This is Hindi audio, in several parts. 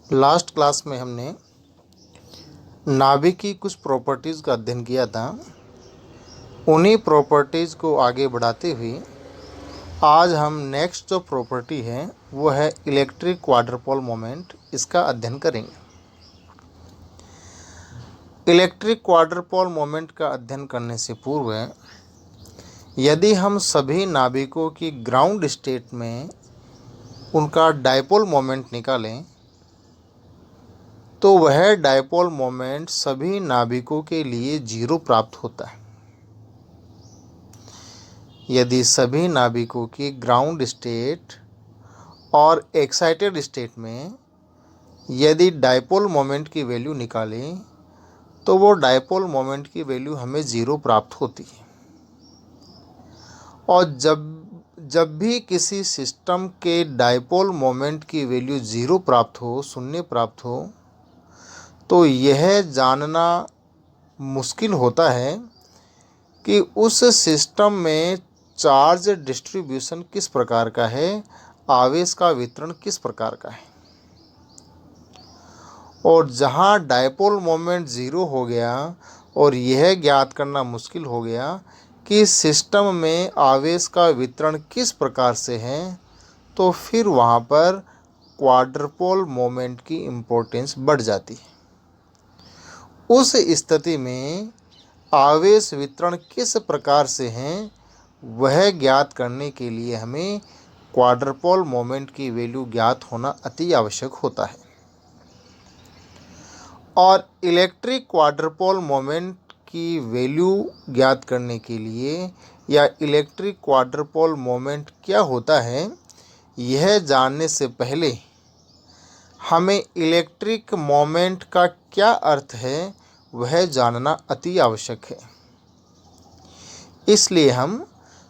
लास्ट क्लास में हमने नाभिक की कुछ प्रॉपर्टीज़ का अध्ययन किया था। उन्हीं प्रॉपर्टीज़ को आगे बढ़ाते हुए आज हम नेक्स्ट जो प्रॉपर्टी है वो है इलेक्ट्रिक क्वाड्रपोल मोमेंट, इसका अध्ययन करेंगे। इलेक्ट्रिक क्वाड्रपोल मोमेंट का अध्ययन करने से पूर्व यदि हम सभी नाभिकों की ग्राउंड स्टेट में उनका डायपोल मोमेंट निकालें तो वह डायपोल मोमेंट सभी नाभिकों के लिए 0 प्राप्त होता है। यदि सभी नाभिकों की ग्राउंड स्टेट और एक्साइटेड स्टेट में यदि डायपोल मोमेंट की वैल्यू निकालें तो वो डायपोल मोमेंट की वैल्यू हमें 0 प्राप्त होती है। और जब भी किसी सिस्टम के डायपोल मोमेंट की वैल्यू 0 प्राप्त हो, शून्य प्राप्त हो, तो यह जानना मुश्किल होता है कि उस सिस्टम में चार्ज डिस्ट्रीब्यूशन किस प्रकार का है, आवेश का वितरण किस प्रकार का है। और जहाँ डायपोल मोमेंट 0 हो गया और यह ज्ञात करना मुश्किल हो गया कि सिस्टम में आवेश का वितरण किस प्रकार से है, तो फिर वहाँ पर क्वाड्रपोल मोमेंट की इम्पोर्टेंस बढ़ जाती है। उस स्थिति में आवेश वितरण किस प्रकार से है वह ज्ञात करने के लिए हमें क्वाड्रपोल मोमेंट की वैल्यू ज्ञात होना अति आवश्यक होता है। और इलेक्ट्रिक क्वाड्रपोल मोमेंट की वैल्यू ज्ञात करने के लिए या इलेक्ट्रिक क्वाड्रपोल मोमेंट क्या होता है यह जानने से पहले हमें इलेक्ट्रिक मोमेंट का क्या अर्थ है वह जानना अति आवश्यक है। इसलिए हम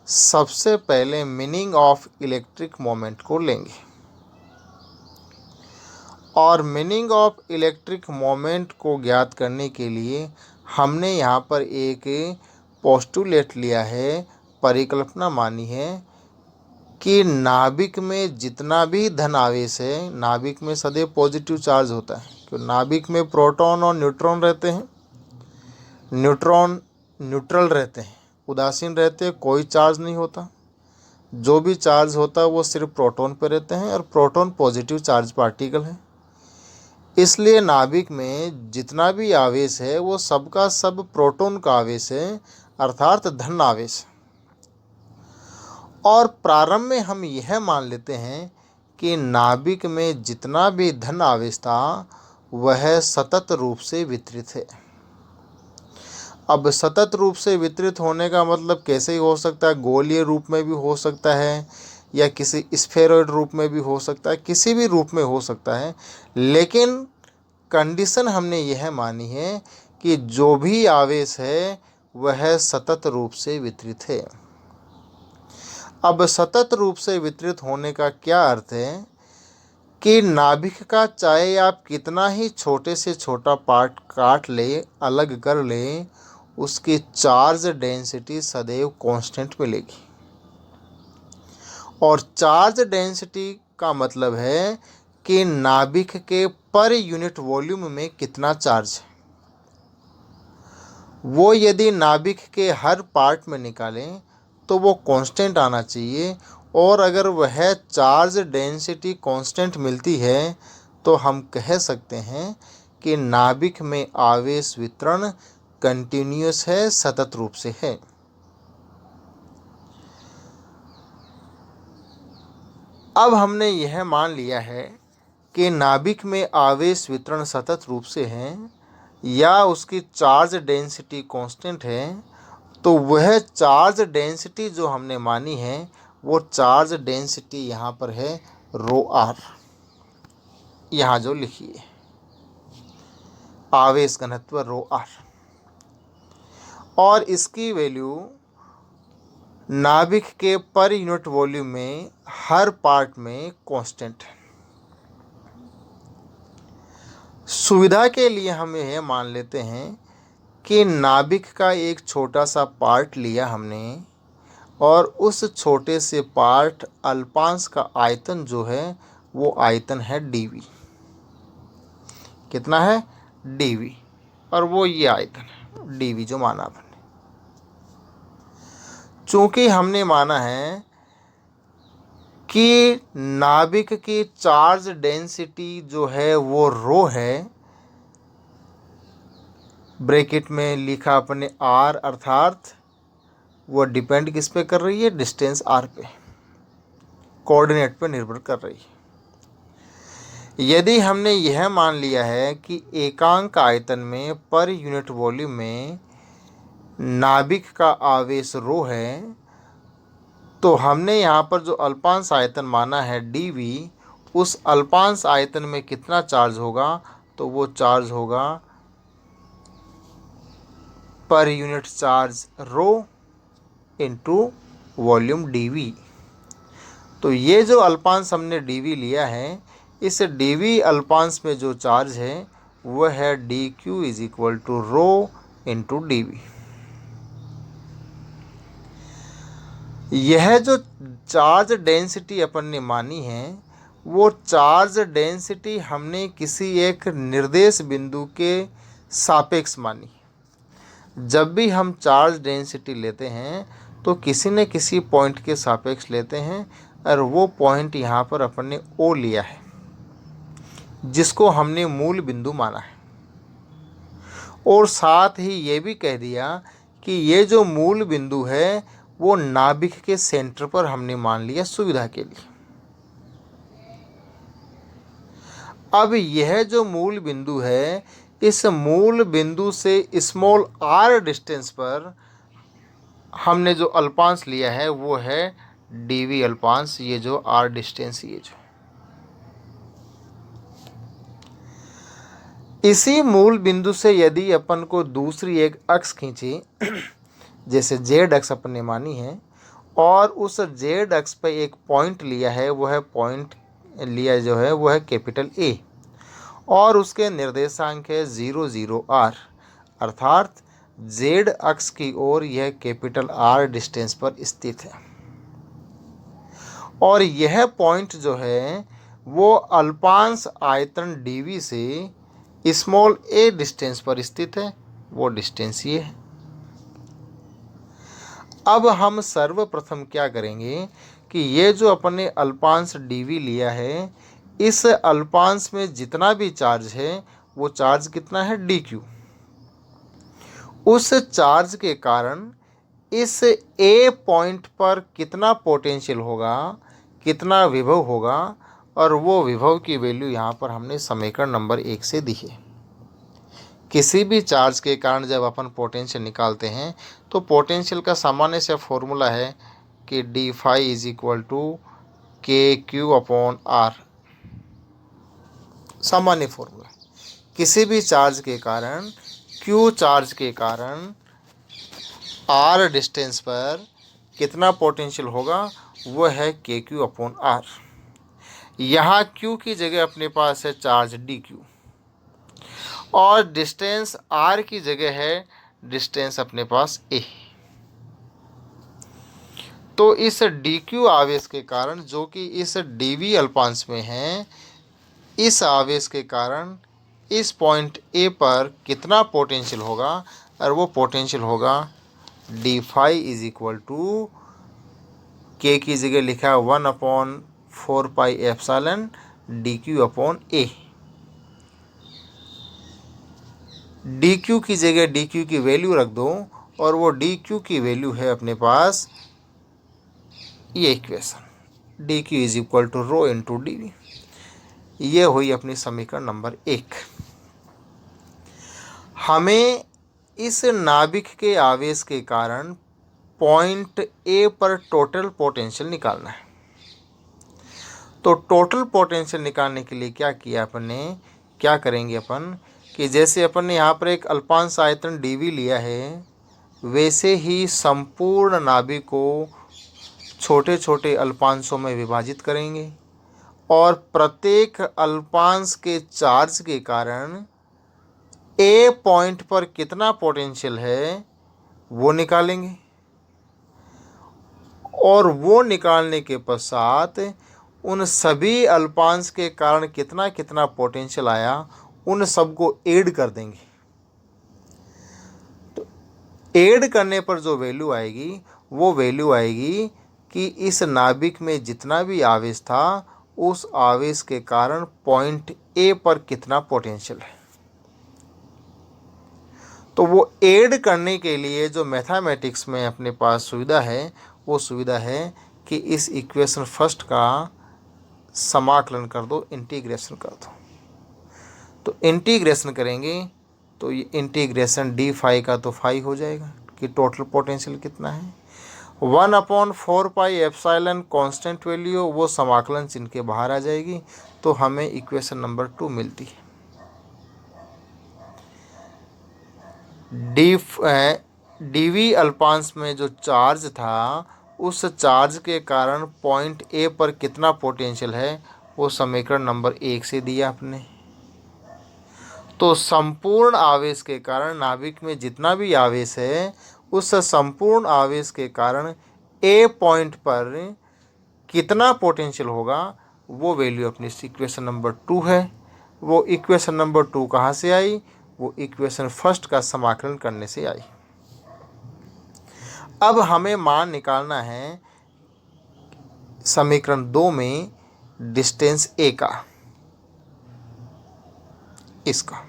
सबसे पहले मीनिंग ऑफ इलेक्ट्रिक मोमेंट को लेंगे। और मीनिंग ऑफ इलेक्ट्रिक मोमेंट को ज्ञात करने के लिए हमने यहाँ पर एक पोस्टुलेट लिया है, परिकल्पना मानी है कि नाभिक में जितना भी धन आवेश है, नाभिक में सदैव पॉजिटिव चार्ज होता है, क्योंकि नाभिक में प्रोटॉन और न्यूट्रॉन रहते हैं। न्यूट्रॉन न्यूट्रल रहते हैं, उदासीन रहते हैं, कोई चार्ज नहीं होता। जो भी चार्ज होता है वो सिर्फ प्रोटॉन पर रहते हैं और प्रोटॉन पॉजिटिव चार्ज पार्टिकल है। इसलिए नाभिक में जितना भी आवेश है वो सबका सब प्रोटॉन का आवेश है, अर्थात धन आवेश। और प्रारंभ में हम यह मान लेते हैं कि नाभिक में जितना भी धन आवेश था वह सतत रूप से वितरित है। अब सतत रूप से वितरित होने का मतलब कैसे हो सकता है, गोलीय रूप में भी हो सकता है या किसी स्फेरॉइड रूप में भी हो सकता है, किसी भी रूप में हो सकता है। लेकिन कंडीशन हमने यह मानी है कि जो भी आवेश है वह सतत रूप से वितरित है। अब सतत रूप से वितरित होने का क्या अर्थ है कि नाभिक का चाहे आप कितना ही छोटे से छोटा पार्ट काट ले, अलग कर ले, उसकी चार्ज डेंसिटी सदैव कांस्टेंट मिलेगी। और चार्ज डेंसिटी का मतलब है कि नाभिक के पर यूनिट वॉल्यूम में कितना चार्ज है। वो यदि नाभिक के हर पार्ट में निकालें तो वो कांस्टेंट आना चाहिए। और अगर वह चार्ज डेंसिटी कांस्टेंट मिलती है तो हम कह सकते हैं कि नाभिक में आवेश वितरण कंटिन्यूअस है, सतत रूप से है। अब हमने यह मान लिया है कि नाभिक में आवेश वितरण सतत रूप से है या उसकी चार्ज डेंसिटी कांस्टेंट है, तो वह चार्ज डेंसिटी जो हमने मानी है वो चार्ज डेंसिटी यहाँ पर है रो आर। यहाँ जो लिखिए आवेश घनत्व रो आर, और इसकी वैल्यू नाभिक के पर यूनिट वॉल्यूम में हर पार्ट में कांस्टेंट है। सुविधा के लिए हम यह मान लेते हैं कि नाभिक का एक छोटा सा पार्ट लिया हमने और उस छोटे से पार्ट अल्पांश का आयतन जो है वो आयतन है dv। कितना है dv, और वो ये आयतन है dv जो माना आपने। चूंकि हमने माना है कि नाभिक की चार्ज डेंसिटी जो है वो रो है, ब्रैकेट में लिखा अपने r, अर्थात वो डिपेंड किस पे कर रही है, डिस्टेंस r पे, कोऑर्डिनेट पे निर्भर कर रही है। यदि हमने यह मान लिया है कि एकांक आयतन में पर यूनिट वॉल्यूम में नाभिक का आवेश रो है, तो हमने यहाँ पर जो अल्पांश आयतन माना है dv, उस अल्पांश आयतन में कितना चार्ज होगा, तो वो चार्ज होगा पर यूनिट चार्ज रो इनटू वॉल्यूम dv। तो ये जो अल्पांश हमने dv लिया है, इस dv अल्पांश में जो चार्ज है वह है dq is equal to rho into dv। यह जो चार्ज डेंसिटी अपन ने मानी है, वो चार्ज डेंसिटी हमने किसी एक निर्देश बिंदु के सापेक्ष मानी। जब भी हम चार्ज डेंसिटी लेते हैं तो किसी न किसी पॉइंट के सापेक्ष लेते हैं, और वो पॉइंट यहाँ पर अपन ने O लिया है, जिसको हमने मूल बिंदु माना है। और साथ ही ये भी कह दिया कि ये जो मूल बिंदु है वो नाभिक के सेंटर पर हमने मान लिया सुविधा के लिए। अब यह जो मूल बिंदु है, इस मूल बिंदु से स्मॉल r डिस्टेंस पर हमने जो अल्पांश लिया है वो है dv अल्पांश, ये जो r डिस्टेंस, ये जो इसी मूल बिंदु से यदि अपन को दूसरी एक अक्ष खींची, जैसे z अक्ष अपन ने मानी है, और उस z अक्ष पे एक पॉइंट लिया है, वो है पॉइंट लिया जो है वो है कैपिटल A, और उसके निर्देशांक है 0 0 r, अर्थात z अक्ष की ओर यह कैपिटल R डिस्टेंस पर स्थित है। और यह पॉइंट जो है वो अल्पांश आयतन dv से स्मॉल a डिस्टेंस पर स्थित है, वो डिस्टेंस ये है। अब हम सर्वप्रथम क्या करेंगे कि ये जो अपने अल्पांश dv लिया है, इस अल्पांश में जितना भी चार्ज है वो चार्ज कितना है dq। उस चार्ज के कारण इस A पॉइंट पर कितना पोटेंशियल होगा, कितना विभव होगा, और वो विभव की वैल्यू यहाँ पर हमने समीकरण नंबर 1 से दी है। किसी भी चार्ज के कारण जब अपन पोटेंशियल निकालते हैं तो पोटेंशियल का सामान्य से फॉर्मूला है कि d phi is equal to k q upon r, सामान्य फॉर्मूला। किसी भी चार्ज के कारण, क्यू चार्ज के कारण आर डिस्टेंस पर कितना पोटेंशियल होगा, वह है के क्यू अपॉन आर। यहाँ क्यू की जगह अपने पास है चार्ज डी क्यू, और डिस्टेंस आर की जगह है डिस्टेंस अपने पास ए। तो इस डी क्यू आवेश के कारण, जो कि इस डीवी अल्पांश में है, इस आवेश के कारण इस पॉइंट ए पर कितना पोटेंशियल होगा, और वो पोटेंशियल होगा D phi is equal to K की जगह लिखा है 1/4 pi epsilon D Q upon A. D Q की जगह डी क्यू की वैल्यू रख दो, और वो डी क्यू की वैल्यू है अपने पास ये equation, d q is equal to rho into d v. ये हुई अपनी समीकरण नंबर 1। हमें इस नाभिक के आवेश के कारण पॉइंट ए पर टोटल पोटेंशियल निकालना है। तो टोटल पोटेंशियल निकालने के लिए क्या किया अपन ने, क्या करेंगे अपन कि जैसे अपन ने यहाँ पर एक अल्पांश आयतन dv लिया है, वैसे ही संपूर्ण नाभिक को छोटे छोटे अल्पांशों में विभाजित करेंगे, और प्रत्येक अल्पांश के चार्ज के कारण ए पॉइंट पर कितना पोटेंशियल है वो निकालेंगे, और वो निकालने के पश्चात उन सभी अल्पांश के कारण कितना कितना पोटेंशियल आया उन सबको ऐड कर देंगे। तो ऐड करने पर जो वैल्यू आएगी वो वैल्यू आएगी कि इस नाभिक में जितना भी आवेश था उस आवेश के कारण पॉइंट ए पर कितना पोटेंशियल है। तो वो ऐड करने के लिए जो मैथमेटिक्स में अपने पास सुविधा है वो सुविधा है कि इस इक्वेशन फर्स्ट का समाकलन कर दो, इंटीग्रेशन कर दो। तो इंटीग्रेशन करेंगे तो ये इंटीग्रेशन डी फाई का तो फाई हो जाएगा कि टोटल पोटेंशियल कितना है। 1/4 पाई कांस्टेंट वैल्यू, वो समाकलन चिन्ह के बाहर आ जाएगी। तो हमें इक्वेशन नंबर 2 मिलती है। डीवी अल्पांश में जो चार्ज था उस चार्ज के कारण पॉइंट ए पर कितना पोटेंशियल है वो समीकरण नंबर 1 से दिया आपने। तो संपूर्ण आवेश के कारण नाभिक में जितना भी आवेश है उस संपूर्ण आवेश के कारण ए पॉइंट पर कितना पोटेंशियल होगा वो वैल्यू अपनी इक्वेशन नंबर 2 है। वो इक्वेशन नंबर 2 कहाँ से आई? वो इक्वेशन फर्स्ट का समाकलन करने से आई। अब हमें मान निकालना है समीकरण 2 में डिस्टेंस ए का, इसका,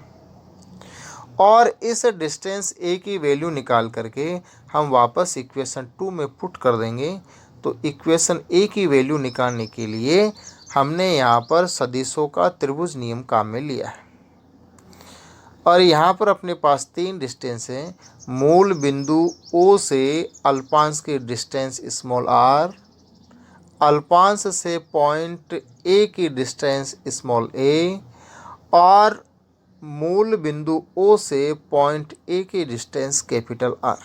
और इस डिस्टेंस ए की वैल्यू निकाल करके हम वापस इक्वेशन 2 में पुट कर देंगे। तो इक्वेशन ए की वैल्यू निकालने के लिए हमने यहाँ पर सदिशों का त्रिभुज नियम काम में लिया है। और यहाँ पर अपने पास 3 डिस्टेंस है। मूल बिंदु ओ से अल्पांश की डिस्टेंस स्मॉल आर, अल्पांश से पॉइंट ए की डिस्टेंस स्मॉल ए, और मूल बिंदु ओ से पॉइंट ए की डिस्टेंस कैपिटल आर।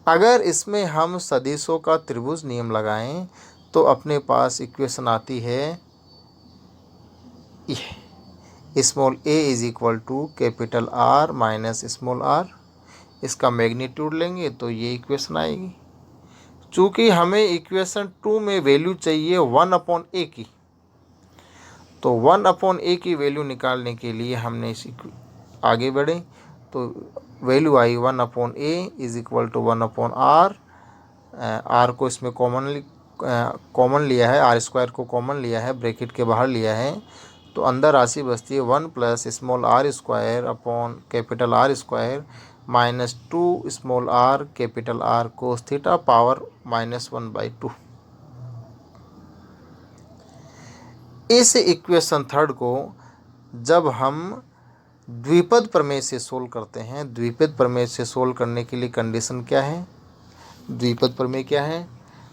अगर इसमें हम सदिशों का त्रिभुज नियम लगाएं तो अपने पास इक्वेशन आती है ये, small a is equal to capital r minus small r. इसका मैग्नीट्यूड लेंगे तो ये इक्वेशन आएगी। चूँकि हमें इक्वेशन 2 में वैल्यू चाहिए 1/a की, तो 1/a की वैल्यू निकालने के लिए हमने आगे बढ़े तो वैल्यू आई 1/a is equal to 1/r। R को इसमें कॉमन लिया है, r² को कॉमन लिया है, ब्रैकेट के बाहर लिया है, तो अंदर राशि बचती है 1 plus small r² upon capital R² minus 2 small r capital R cos theta power -1/2। इस इक्वेशन थर्ड को जब हम द्विपद प्रमेय से सोल्व करते हैं, द्विपद प्रमेय से सोल्व करने के लिए कंडीशन क्या है? द्विपद प्रमेय क्या है?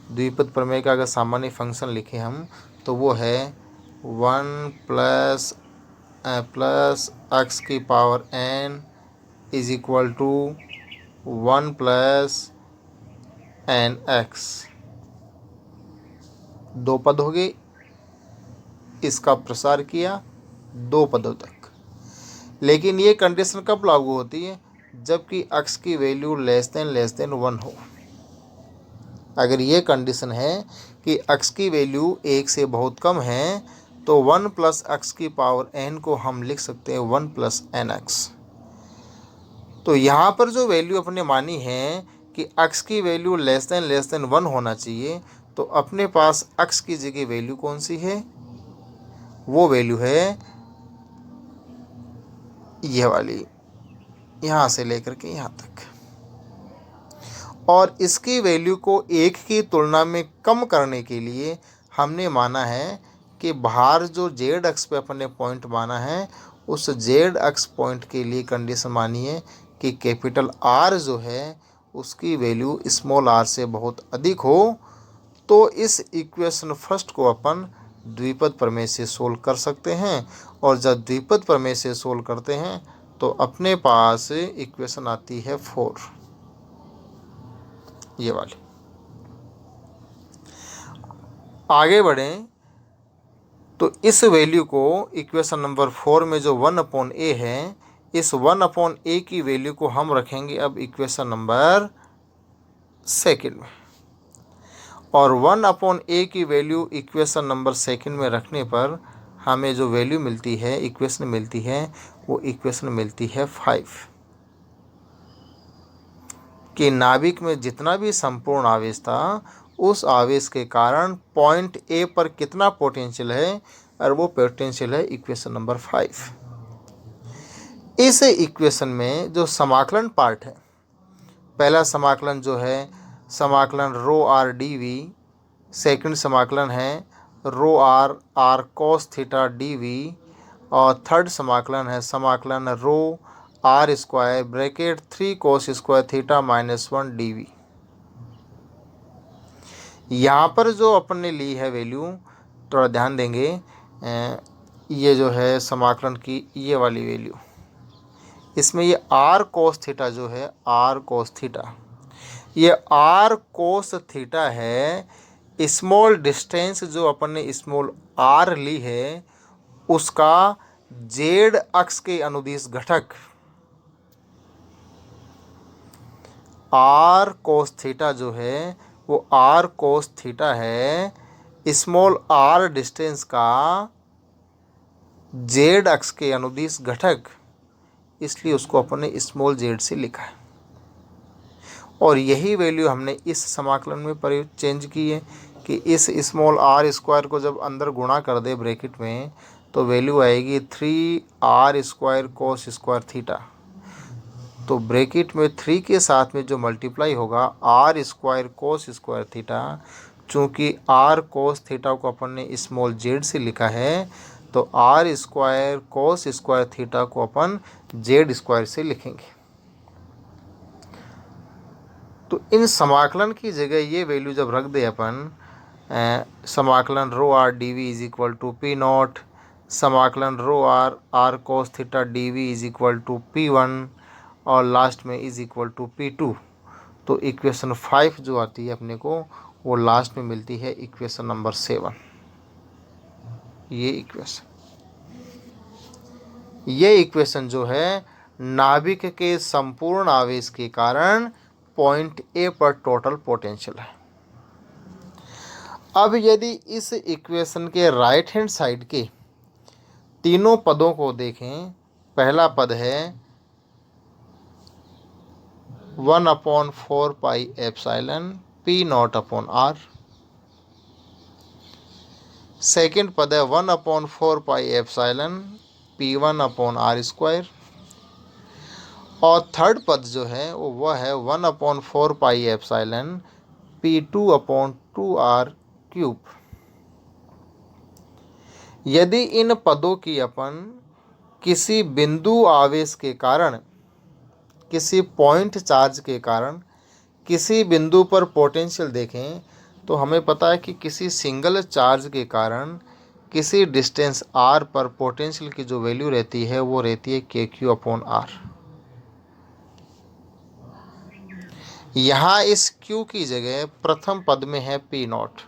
द्विपद प्रमेय का अगर सामान्य फंक्शन लिखें हम तो वो है 1 प्लस x की power n is equal to 1 plus nx। 2 पद हो गए, इसका प्रसार किया 2 पदों तक। लेकिन ये कंडीशन कब लागू होती है? जबकि x की वैल्यू लेस देन 1 हो। अगर ये कंडीशन है कि x की वैल्यू 1 से बहुत कम है तो 1 प्लस x की पावर n को हम लिख सकते हैं 1 प्लस nx। तो यहाँ पर जो वैल्यू अपने मानी है कि x की वैल्यू लेस देन 1 होना चाहिए, तो अपने पास x की जगह वैल्यू कौन सी है? वो वैल्यू है यह वाली, यहाँ से लेकर के यहाँ तक। और इसकी वैल्यू को 1 की तुलना में कम करने के लिए हमने माना है कि बाहर जो जेड अक्ष पे अपने पॉइंट माना है उस जेड अक्ष पॉइंट के लिए कंडीशन मानी है कि कैपिटल आर जो है उसकी वैल्यू स्मॉल आर से बहुत अधिक हो। तो इस इक्वेशन फर्स्ट को अपन द्विपद प्रमेय से सोल्व कर सकते हैं। और जब द्विपद प्रमेय से सोल्व करते हैं तो अपने पास इक्वेशन आती है 4, ये वाली। आगे बढ़ें तो इस वैल्यू को इक्वेशन नंबर 4 में जो 1/a है, इस 1/a की वैल्यू को हम रखेंगे अब इक्वेशन नंबर 2 में। और 1/a की वैल्यू इक्वेशन नंबर 2 में रखने पर हमें जो वैल्यू मिलती है, इक्वेशन मिलती है, वो इक्वेशन मिलती है 5, कि नाभिक में जितना भी संपूर्ण आवेश था उस आवेश के कारण पॉइंट ए पर कितना पोटेंशियल है, और वो पोटेंशियल है इक्वेशन नंबर 5। इस इक्वेशन में जो समाकलन पार्ट है, पहला समाकलन जो है समाकलन rho R D V, second समाकलन है rho R R cos theta D V, और थर्ड समाकलन है समाकलन rho R square bracket 3 cos square theta -1 D V. यहाँ पर जो अपन ने ली है वैल्यू, थोड़ा ध्यान देंगे, ये जो है समाकलन की ये वाली वैल्यू, इसमें ये आर कोस थीटा जो है, आर कोस थीटा, ये आर कोस थीटा है स्मॉल डिस्टेंस जो अपन ने स्मॉल आर ली है उसका जेड अक्ष के अनुदिश घटक। आर कोस थीटा जो है वो आर कोस थीटा है स्मॉल आर डिस्टेंस का जेड अक्ष के अनुदिश घटक, इसलिए उसको अपन ने स्मॉल जेड से लिखा है। और यही वैल्यू हमने इस समाकलन में प्रयोग चेंज की है कि इस स्मॉल आर स्क्वायर को जब अंदर गुणा कर दे ब्रैकेट में तो वैल्यू आएगी 3r square cos square theta. तो ब्रैकेट में 3 के साथ में जो मल्टीप्लाई होगा r square cos square theta, चूँकि आर कोस थीटा को अपन ने स्मॉल जेड से लिखा है तो r square cos square theta को अपन जेड स्क्वायर से लिखेंगे। तो इन समाकलन की जगह ये वैल्यू जब रख दे अपन, समाकलन rho R D V is equal to P nought, समाकलन rho R R cos theta D V is equal to P1 और लास्ट में इज इक्वल टू P2, तो इक्वेशन 5 जो आती है अपने को वो लास्ट में मिलती है इक्वेशन नंबर 7। ये इक्वेशन जो है नाभिक के संपूर्ण आवेश के कारण पॉइंट ए पर टोटल पोटेंशियल है। अब यदि इस इक्वेशन के राइट हैंड साइड के तीनों पदों को देखें, पहला पद है 1/4 pi epsilon P not upon R, second पद है 1/4 pi epsilon P1 upon R square, और थर्ड पद जो है वह है 1/4 pi epsilon P2 upon 2R cube. यदि इन पदों की अपन किसी बिंदु आवेश के कारण, किसी पॉइंट चार्ज के कारण किसी बिंदु पर पोटेंशियल देखें तो हमें पता है कि किसी सिंगल चार्ज के कारण किसी डिस्टेंस r पर पोटेंशियल की जो वैल्यू रहती है वो रहती है KQ अपॉन R। यहाँ इस Q की जगह प्रथम पद में है P नॉट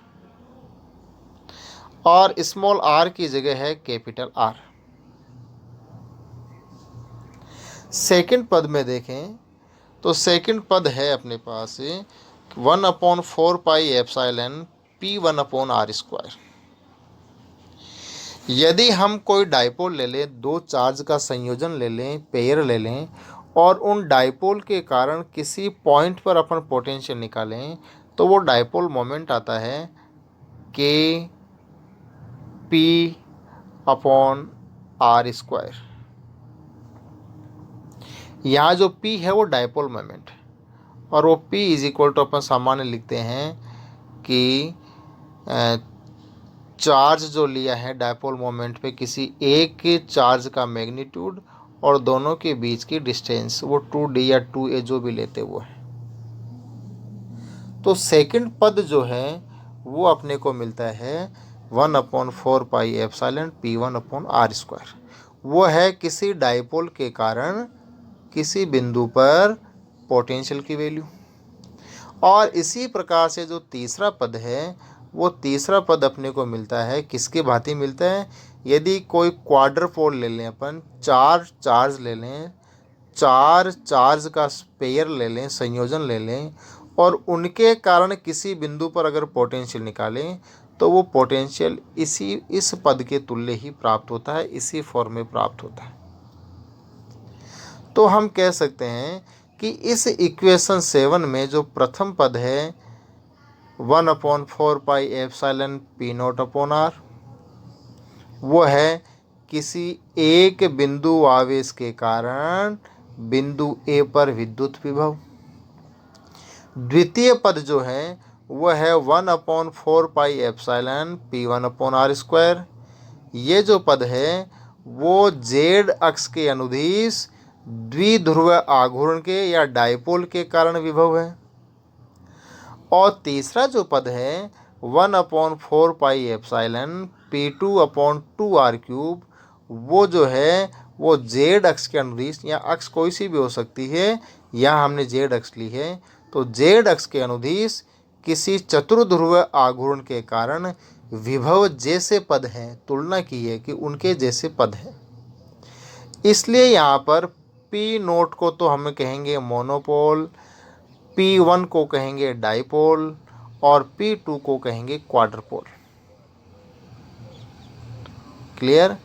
और स्मॉल r की जगह है कैपिटल R। सेकंड पद में देखें तो सेकंड पद है अपने पास 1/4 pi epsilon P1 upon R square. यदि हम कोई डाइपोल ले लें, दो चार्ज का संयोजन ले लें, पेयर ले लें, और उन डाइपोल के कारण किसी पॉइंट पर अपन पोटेंशियल निकालें तो वो डाइपोल मोमेंट आता है P अपॉन R स्क्वायर। यहाँ जो P है वो डाइपोल मोमेंट और वो P इज इक्वल टू अपन सामान्य लिखते हैं कि चार्ज जो लिया है डाइपोल मोमेंट पे किसी एक के चार्ज का मैग्नीट्यूड और दोनों के बीच की डिस्टेंस, वो 2d या 2a जो भी लेते वो है। तो सेकंड पद जो है वो अपने को मिलता है 1/4 pi epsilon P1 upon R square. वो है किसी डाइपोल के कारण किसी बिंदु पर पोटेंशियल की वैल्यू। और इसी प्रकार से जो तीसरा पद है वो तीसरा पद अपने को मिलता है, किसके भांति मिलता है, यदि कोई क्वाड्रपोल ले लें अपन, चार चार्ज ले लें, चार चार्ज का पेयर ले लें, संयोजन ले लें, और उनके कारण किसी बिंदु पर अगर पोटेंशियल निकालें तो वो पोटेंशियल इस पद के तुल्य ही प्राप्त होता है, इसी फॉर्म में प्राप्त होता है। तो हम कह सकते हैं कि इस इक्वेशन 7 में जो प्रथम पद है 1/4πε/P0/r, वो है किसी एक बिंदु आवेश के कारण बिंदु ए पर विद्युत विभव। द्वितीय पद जो है वह है 1/4πε/P1/r²। ये जो पद है वो z अक्ष के अनुदिश द्विध्रुव आघूर्ण के या डायपोल के कारण विभव है। और तीसरा जो पद है 1/4πε/P2/2r³, वो जो है वो z अक्ष के अनुदिश, या अक्ष कोई सी भी हो सकती है, यहाँ हमने z अक्ष ली है, तो z अक्ष के अनुदिश किसी चतुर्ध्रुव आघूर्ण के कारण विभव जैसे पद हैं, तुलना की है कि उनके जैसे पद हैं। इसलिए यहाँ पर P0 को तो हम कहेंगे मोनोपोल, P1 को कहेंगे डाइपोल और P2 को कहेंगे क्वाड्रपोल। क्लियर?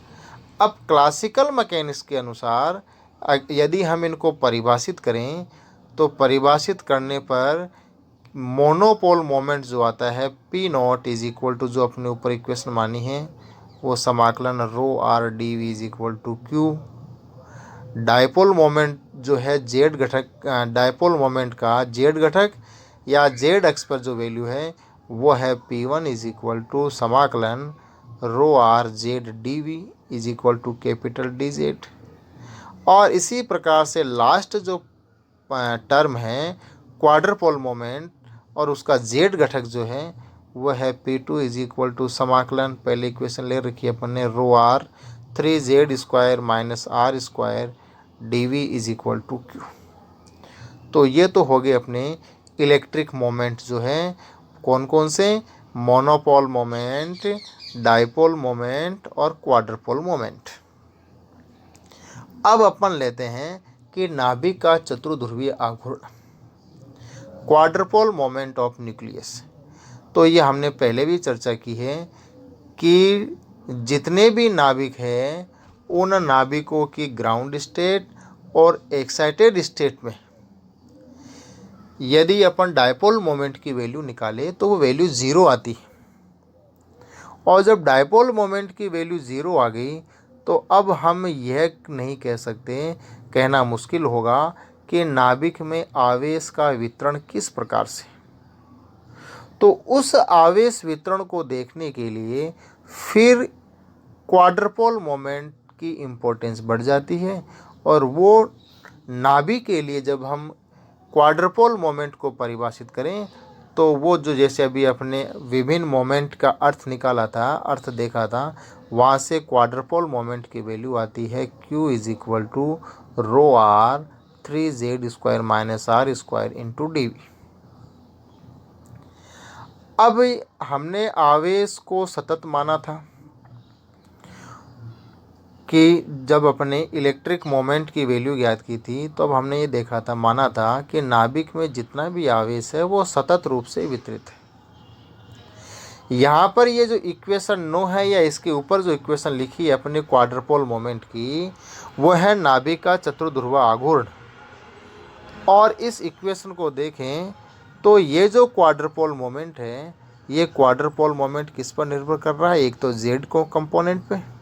अब क्लासिकल मैकेनिक्स के अनुसार यदि हम इनको परिभाषित करें तो परिभाषित करने पर मोनोपोल मोमेंट जो आता है P0 इज इक्वल टू, जो अपने ऊपर इक्वेशन मानी है वो समाकलन ρr/dV is equal to Q। Dipole moment जो है जेड घटक, डायपोल मोमेंट का जेड घटक या जेड अक्ष पर जो वैल्यू है वो है P1 इज इक्वल टू समाकलन ρr/z/dV is equal to capital DZ। और इसी प्रकार से लास्ट जो टर्म है क्वाड्रपोल मोमेंट और उसका जेड घटक जो है वो है P2 इज इक्वल टू समाकलन, पहले इक्वेशन ले रखी है अपन ने, ρr3z² - r² dV is equal to Q। तो ये तो हो गए अपने इलेक्ट्रिक मोमेंट जो है, कौन कौन से? मोनोपोल मोमेंट, डाइपोल मोमेंट और क्वाड्रपोल मोमेंट। अब अपन लेते हैं कि नाभिक का चतुर्ध्रुवीय आघूर्ण, क्वाड्रपोल मोमेंट ऑफ न्यूक्लियस। तो ये हमने पहले भी चर्चा की है कि जितने भी नाभिक हैं उन नाभिकों की ग्राउंड स्टेट और एक्साइटेड स्टेट में यदि अपन डायपोल मोमेंट की वैल्यू निकाले तो वो वैल्यू 0 आती है। और जब डायपोल मोमेंट की वैल्यू 0 आ गई तो अब हम यह नहीं कह सकते, कहना मुश्किल होगा कि नाभिक में आवेश का वितरण किस प्रकार से। तो उस आवेश वितरण को देखने के लिए फिर क्वाड्रपोल मोमेंट की इम्पोर्टेंस बढ़ जाती है। और वो नाभिक के लिए जब हम क्वाड्रपोल मोमेंट को परिभाषित करें तो वो जो जैसे अभी अपने विभिन्न मोमेंट का अर्थ निकाला था, अर्थ देखा था, वहाँ से क्वाड्रपोल मोमेंट की वैल्यू आती है Q is equal to ρr3z² - r² into dV। अब हमने आवेश को सतत माना था कि जब अपने इलेक्ट्रिक मोमेंट की वैल्यू ज्ञात की थी तो अब हमने ये देखा था, माना था कि नाभिक में जितना भी आवेश है वो सतत रूप से वितरित है। यहाँ पर ये जो इक्वेशन 9 है या इसके ऊपर जो इक्वेशन लिखी है अपने क्वाड्रपोल मोमेंट की, वो है नाभिक का चतुर्ध्रुव आघूर्ण। और इस इक्वेशन को देखें तो ये जो क्वाड्रपोल मोमेंट है, ये क्वाड्रपोल मोमेंट किस पर निर्भर कर रहा है? एक तो z को कंपोनेंट पे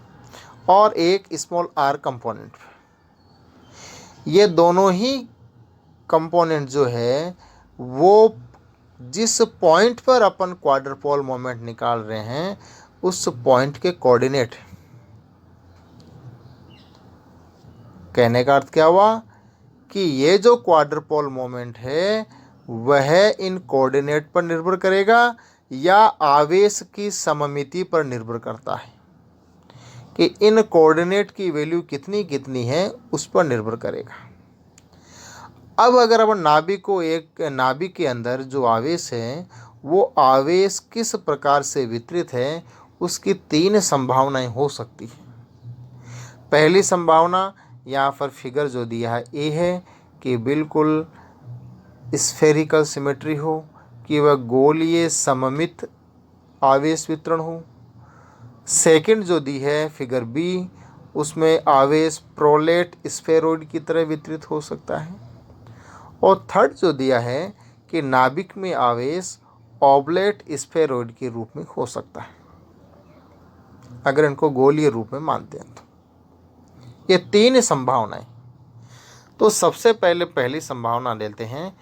और एक स्मॉल r कंपोनेंट पे। ये दोनों ही कंपोनेंट जो है वो जिस पॉइंट पर अपन क्वाड्रपोल मोमेंट निकाल रहे हैं उस पॉइंट के कोऑर्डिनेट। कहने का अर्थ क्या हुआ कि ये जो क्वाड्रपोल मोमेंट है वह इन कोऑर्डिनेट पर निर्भर करेगा या आवेश की सममिति पर निर्भर करता है, कि इन कोऑर्डिनेट की वैल्यू कितनी कितनी है उस पर निर्भर करेगा। अब अगर अपन नाभिक के अंदर जो आवेश है वो आवेश किस प्रकार से वितरित है उसकी 3 संभावनाएं हो सकती है। पहली संभावना यहाँ पर फिगर जो दिया है ए है कि बिल्कुल स्फेरिकल सिमेट्री हो, कि वह गोलीय सममित आवेश वितरण हो। सेकंड जो दी है फिगर बी, उसमें आवेश प्रोलेट स्फेरॉइड की तरह वितरित हो सकता है। और थर्ड जो दिया है कि नाभिक में आवेश ऑबलेट स्फेरॉइड के रूप में हो सकता है, अगर इनको गोलीय रूप में मानते हैं तो। ये तीन संभावनाएं। तो सबसे पहले पहली संभावना लेते हैं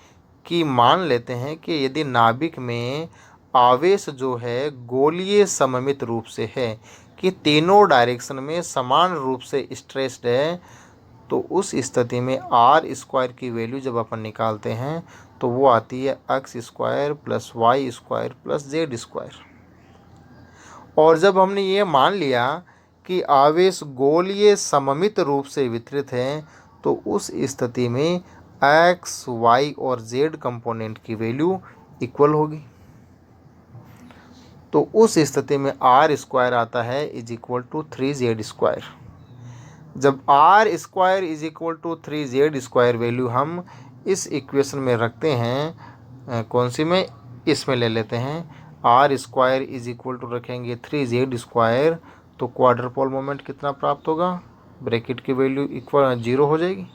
कि मान लेते हैं कि यदि नाभिक में आवेश जो है गोलीय सममित रूप से है, कि तीनों डायरेक्शन में समान रूप से स्ट्रेस्ड है, तो उस स्थिति में आर स्क्वायर की वैल्यू जब अपन निकालते हैं तो वो आती है x square plus y square plus z square. और जब हमने ये मान लिया कि आवेश गोलीय सममित रूप से वितरित है, तो उस स्थिति में एक्स वाई और जेड कंपोनेंट की वैल्यू इक्वल होगी। तो उस स्थिति में आर स्क्वायर आता है is equal to 3z square. जब R square is equal to 3z square value हम इस इक्वेशन में रखते हैं, कौन सी में, इसमें ले लेते हैं, r square is equal to रखेंगे 3z स्क्वायर, तो क्वाड्रपोल मोमेंट कितना प्राप्त होगा, ब्रैकेट की वैल्यू इक्वल 0 हो जाएगी।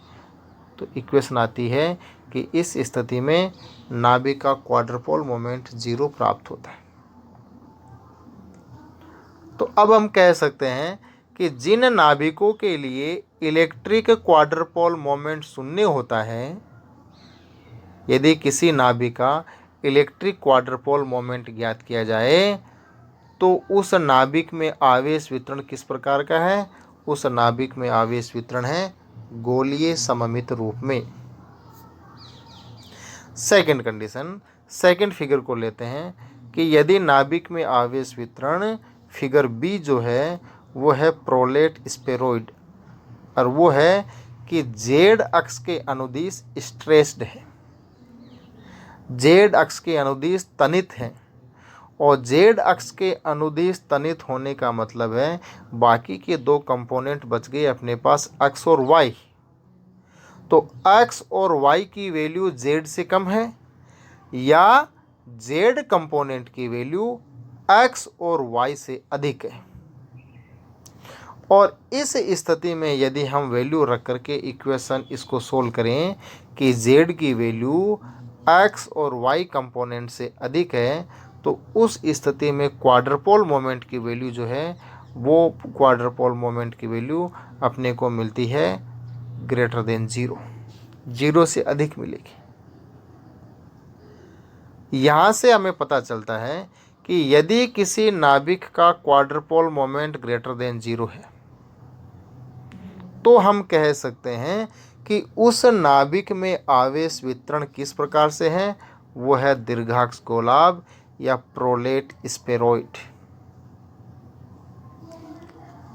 तो इक्वेशन आती है कि इस स्थिति में नाभिक का क्वाड्रपोल मोमेंट 0 प्राप्त होता है। तो अब हम कह सकते हैं कि जिन नाभिकों के लिए इलेक्ट्रिक क्वाड्रपोल मोमेंट शून्य होता है, यदि किसी नाभिक का इलेक्ट्रिक क्वाड्रपोल मोमेंट ज्ञात किया जाए, तो उस नाभिक में आवेश वितरण किस प्रकार का है, उस नाभिक में आवेश वितरण है गोलीय सममित रूप में। सेकंड कंडीशन, सेकंड फिगर को लेते हैं कि यदि नाभिक में आवेश वितरण, फिगर बी जो है वो है प्रोलेट स्फेरॉइड, और वो है कि जेड अक्ष के अनुदिश स्ट्रेस्ड है, जेड अक्ष के अनुदिश तनित है। और जेड अक्ष के अनुदिश तनित होने का मतलब है बाकी के दो कंपोनेंट बच गए अपने पास, एक्स और वाई। तो एक्स और वाई की वैल्यू जेड से कम है, या जेड कंपोनेंट की वैल्यू एक्स और वाई से अधिक है। और इस स्थिति में यदि हम वैल्यू रख करके इक्वेशन इसको सोल्व करें कि जेड की वैल्यू एक्स और वाई कंपोनेंट से अधिक है, तो उस स्थिति में क्वाड्रपोल मोमेंट की वैल्यू जो है वो क्वाड्रपोल मोमेंट की वैल्यू अपने को मिलती है ग्रेटर देन 0, 0 से अधिक मिलेगी। यहाँ से हमें पता चलता है कि यदि किसी नाभिक का क्वाड्रपोल मोमेंट ग्रेटर देन 0 है, तो हम कह सकते हैं कि उस नाभिक में आवेश वितरण किस प्रकार से है, वो है दीर्घाक्ष गोलाभ या प्रोलेट स्फेरॉइड।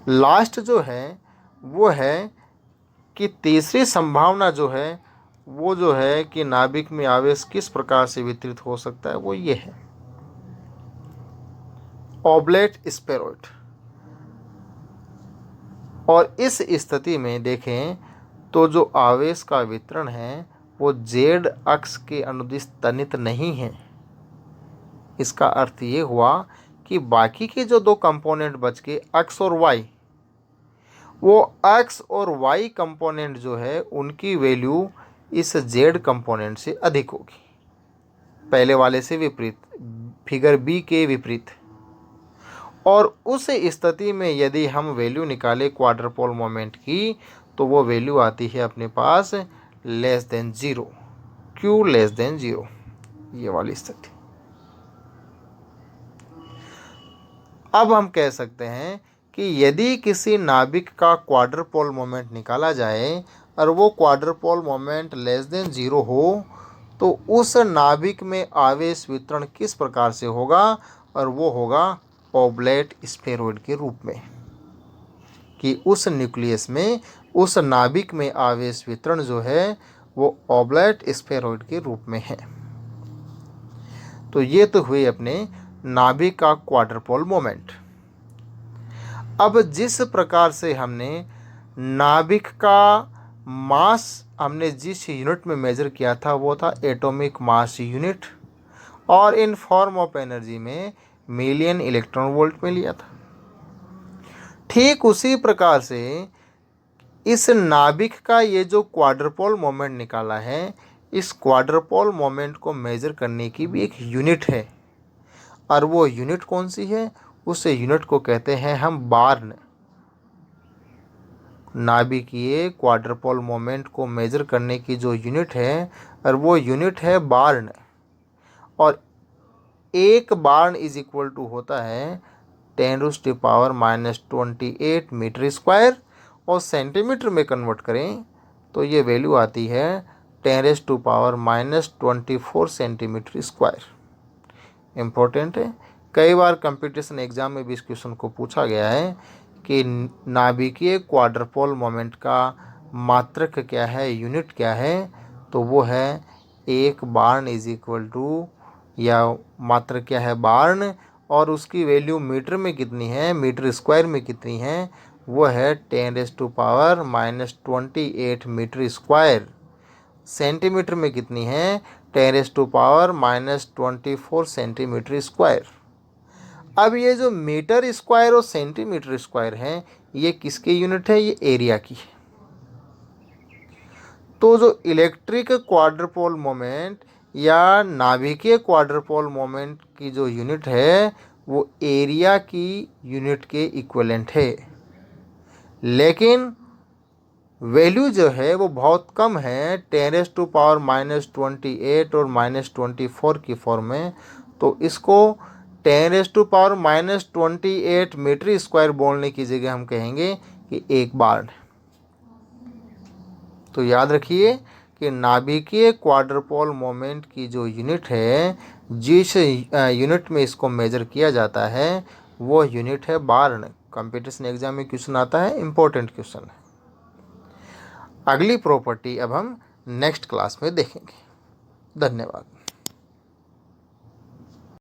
लास्ट जो है वो है कि तीसरी संभावना जो है वो जो है कि नाभिक में आवेश किस प्रकार से वितरित हो सकता है, वो ये है ऑबलेट स्फेरॉइड। और इस स्थिति में देखें तो जो आवेश का वितरण है वो जेड अक्ष के अनुदिश तनित नहीं है। इसका अर्थ ये हुआ कि बाकी के जो दो कंपोनेंट बच गए एक्स और वाई, वो एक्स और वाई कंपोनेंट जो है उनकी वैल्यू इस जेड कंपोनेंट से अधिक होगी, पहले वाले से विपरीत, फिगर बी के विपरीत। और उस स्थिति में यदि हम वैल्यू निकालें क्वाड्रपोल मोमेंट की, तो वो वैल्यू आती है अपने पास less than 0, Q less than 0, ये वाली स्थिति। अब हम कह सकते हैं कि यदि किसी नाभिक का क्वाड्रपोल मोमेंट निकाला जाए और वो क्वाड्रपोल मोमेंट लेस देन 0 हो, तो उस नाभिक में आवेश वितरण किस प्रकार से होगा, और वो होगा ऑबलेट स्फेरॉइड के रूप में, कि उस न्यूक्लियस में, उस नाभिक में आवेश वितरण जो है वो ऑबलेट स्फेरॉइड के रूप में है। तो ये तो हुई अपने नाभिक का क्वाड्रपोल मोमेंट। अब जिस प्रकार से हमने नाभिक का मास हमने जिस यूनिट में मेजर किया था वो था एटॉमिक मास यूनिट, और इन फॉर्म ऑफ एनर्जी में मिलियन इलेक्ट्रॉन वोल्ट में लिया था। ठीक उसी प्रकार से इस नाभिक का ये जो क्वाड्रपोल मोमेंट निकाला है, इस क्वाड्रपोल मोमेंट को मेजर करने की भी एक यूनिट है, और वो यूनिट कौन सी है? उस यूनिट को कहते हैं हम बार्न। नाभिकीय क्वाड्रपोल मोमेंट को मेजर करने की जो यूनिट है, और वो यूनिट है बार्न। और एक बार्न इज इक्वल टू होता है 10⁻⁻28 मीटर स्क्वायर, और सेंटीमीटर में कन्वर्ट करें तो ये वैल्यू आती है 10⁻24 सेंटीमीटर स्क्वायर। इम्पोर्टेंट है, कई बार कंपटीशन एग्जाम में भी इस क्वेश्चन को पूछा गया है कि नाभिकीय क्वाड्रपोल मोमेंट का मात्रक क्या है, यूनिट क्या है, तो वो है एक बार्न इज इक्वल टू, या मात्रक क्या है? बार्न, और उसकी वैल्यू मीटर में कितनी है, मीटर स्क्वायर में कितनी है, वो है 10⁻⁻28 मीटर स्क्वायर। सेंटीमीटर में कितनी है? 10⁻⁻24 सेंटीमीटर स्क्वायर। अब ये जो मीटर स्क्वायर और सेंटीमीटर स्क्वायर है, ये किसके यूनिट है? ये एरिया की है। तो जो इलेक्ट्रिक क्वाड्रपोल मोमेंट या नाभिकीय क्वाड्रपोल मोमेंट की जो यूनिट है, वो एरिया की यूनिट के इक्विवेलेंट है, लेकिन वैल्यू जो है वो बहुत कम है, 10⁻⁻28 और -24 की फॉर्म में। तो इसको 10⁻⁻28 मीटर स्क्वायर बोलने की जगह हम कहेंगे कि एक बार्न। तो याद रखिए कि नाभिकीय क्वाड्रपोल मोमेंट की जो यूनिट है, जिस यूनिट में इसको मेजर किया जाता है, वो यूनिट है बार्न। कंपटीशन एग्जाम में क्वेश्चन आता है, इंपॉर्टेंट क्वेश्चन है। अगली प्रॉपर्टी अब हम नेक्स्ट क्लास में देखेंगे। धन्यवाद।